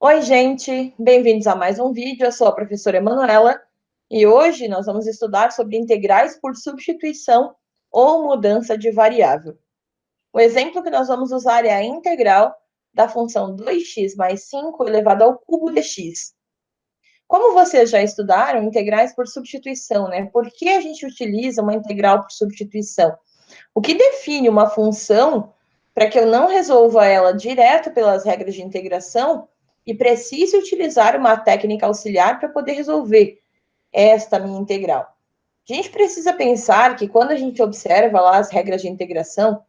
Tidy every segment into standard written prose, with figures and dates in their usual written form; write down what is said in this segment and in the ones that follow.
Oi, gente! Bem-vindos a mais um vídeo. Eu sou a professora Emanuela e hoje nós vamos estudar sobre integrais por substituição ou mudança de variável. O exemplo que nós vamos usar é a integral da função 2x mais 5 elevado ao cubo de x. Como vocês já estudaram, integrais por substituição, né? Por que a gente utiliza uma integral por substituição? O que define uma função para que eu não resolva ela direto pelas regras de integração e precise utilizar uma técnica auxiliar para poder resolver esta minha integral? A gente precisa pensar que quando a gente observa lá as regras de integração,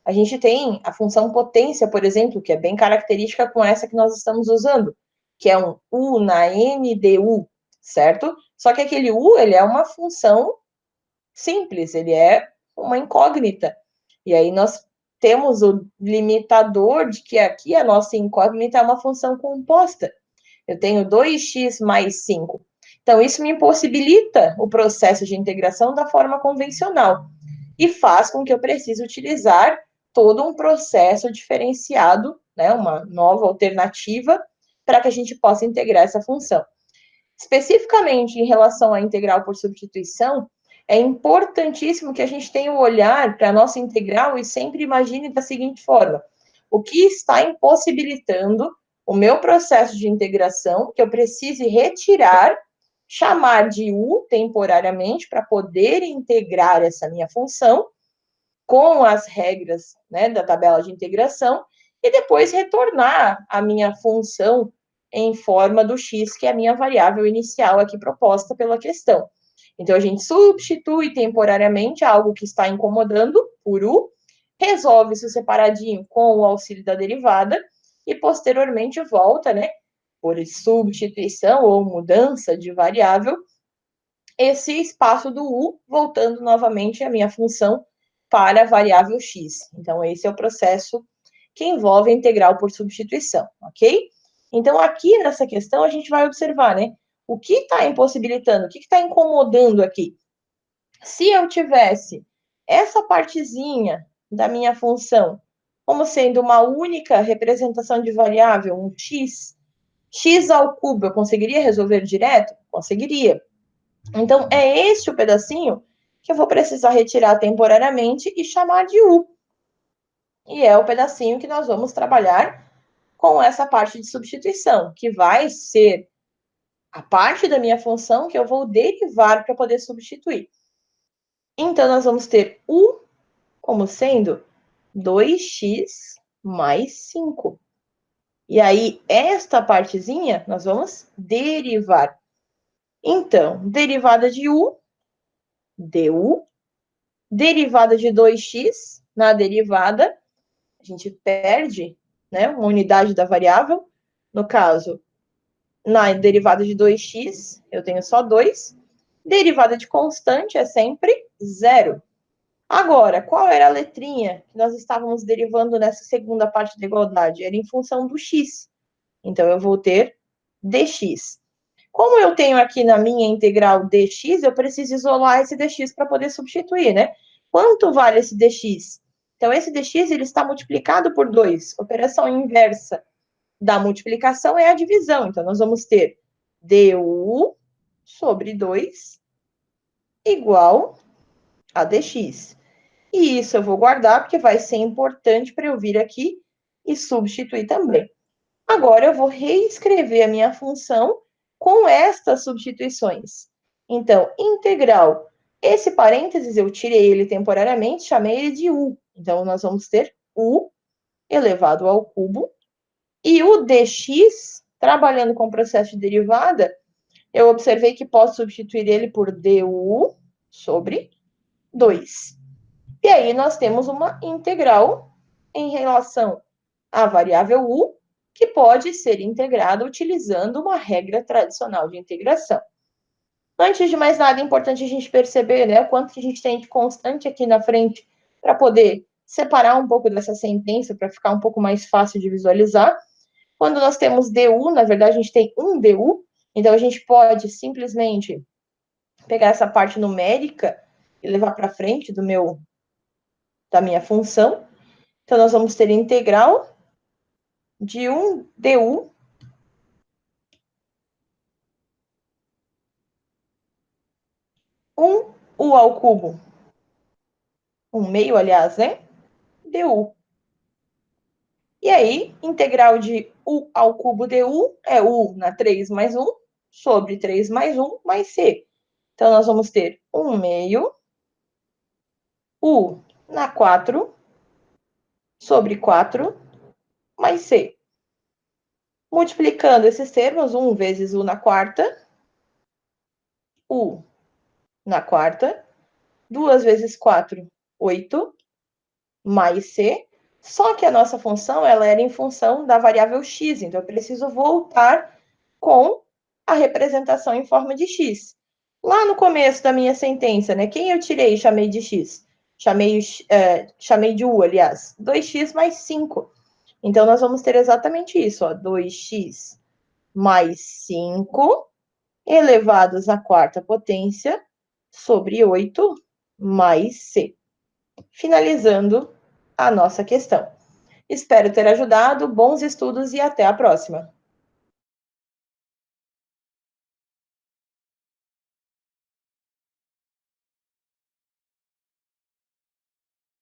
a gente tem a função potência, por exemplo, que é bem característica com essa que nós estamos usando, que é um u na n du, certo? Só que aquele u, ele é uma função simples, ele é uma incógnita. E aí nós temos o limitador de que aqui a nossa incógnita é uma função composta. Eu tenho 2x mais 5. Então, isso me impossibilita o processo de integração da forma convencional e faz com que eu precise utilizar todo um processo diferenciado, né, uma nova alternativa, para que a gente possa integrar essa função. Especificamente em relação à integral por substituição, é importantíssimo que a gente tenha um olhar para a nossa integral e sempre imagine da seguinte forma: o que está impossibilitando o meu processo de integração, que eu precise retirar, chamar de u temporariamente para poder integrar essa minha função com as regras, né, da tabela de integração e depois retornar a minha função em forma do x, que é a minha variável inicial aqui proposta pela questão. Então, a gente substitui temporariamente algo que está incomodando por u, resolve isso separadinho com o auxílio da derivada e, posteriormente, volta, né, por substituição ou mudança de variável, esse espaço do u, voltando novamente a minha função para a variável x. Então, esse é o processo que envolve a integral por substituição, ok? Então, aqui nessa questão, a gente vai observar, né? O que está impossibilitando, o que está incomodando aqui? Se eu tivesse essa partezinha da minha função como sendo uma única representação de variável, um x ao cubo, eu conseguiria resolver direto? Conseguiria. Então, é este o pedacinho que eu vou precisar retirar temporariamente e chamar de u. E é o pedacinho que nós vamos trabalhar com essa parte de substituição, que vai ser a parte da minha função que eu vou derivar para poder substituir. Então, nós vamos ter u como sendo 2x mais 5. E aí, esta partezinha, nós vamos derivar. Então, derivada de u, du, derivada de 2x, na derivada, a gente perde, né, uma unidade da variável. No caso, na derivada de 2x, eu tenho só 2. Derivada de constante é sempre 0. Agora, qual era a letrinha que nós estávamos derivando nessa segunda parte da igualdade? Era em função do x. Então, eu vou ter dx. Como eu tenho aqui na minha integral dx, eu preciso isolar esse dx para poder substituir, né? Quanto vale esse dx? Então, esse dx ele está multiplicado por 2. Operação inversa da multiplicação é a divisão. Então, nós vamos ter du sobre 2 igual a dx. E isso eu vou guardar, porque vai ser importante para eu vir aqui e substituir também. Agora, eu vou reescrever a minha função com estas substituições. Então, integral. Esse parênteses, eu tirei ele temporariamente, chamei ele de u. Então, nós vamos ter u elevado ao cubo. E o dx, trabalhando com o processo de derivada, eu observei que posso substituir ele por du sobre 2. E aí, nós temos uma integral em relação à variável u, que pode ser integrada utilizando uma regra tradicional de integração. Antes de mais nada, é importante a gente perceber, né, o quanto que a gente tem de constante aqui na frente para poder separar um pouco dessa sentença, para ficar um pouco mais fácil de visualizar. Quando nós temos du, na verdade, a gente tem um du, então a gente pode simplesmente pegar essa parte numérica e levar para frente da minha função. Então, nós vamos ter integral de 1 du 1u ao cubo. 1/2, aliás, né? du. E aí, integral de u ao cubo du é u na 3 mais 1 sobre 3 mais 1 mais c. Então, nós vamos ter 1/2 u na 4 sobre 4 mais c. Multiplicando esses termos, 1 vezes u na quarta, u na quarta, 2 vezes 4, 8, mais c. Só que a nossa função ela era em função da variável x, então eu preciso voltar com a representação em forma de x. Lá no começo da minha sentença, né, quem eu tirei e chamei de x? Chamei de u, aliás. 2x mais 5. Então, nós vamos ter exatamente isso, ó, 2x mais 5 elevados à quarta potência sobre 8 mais c. Finalizando a nossa questão. Espero ter ajudado, bons estudos e até a próxima!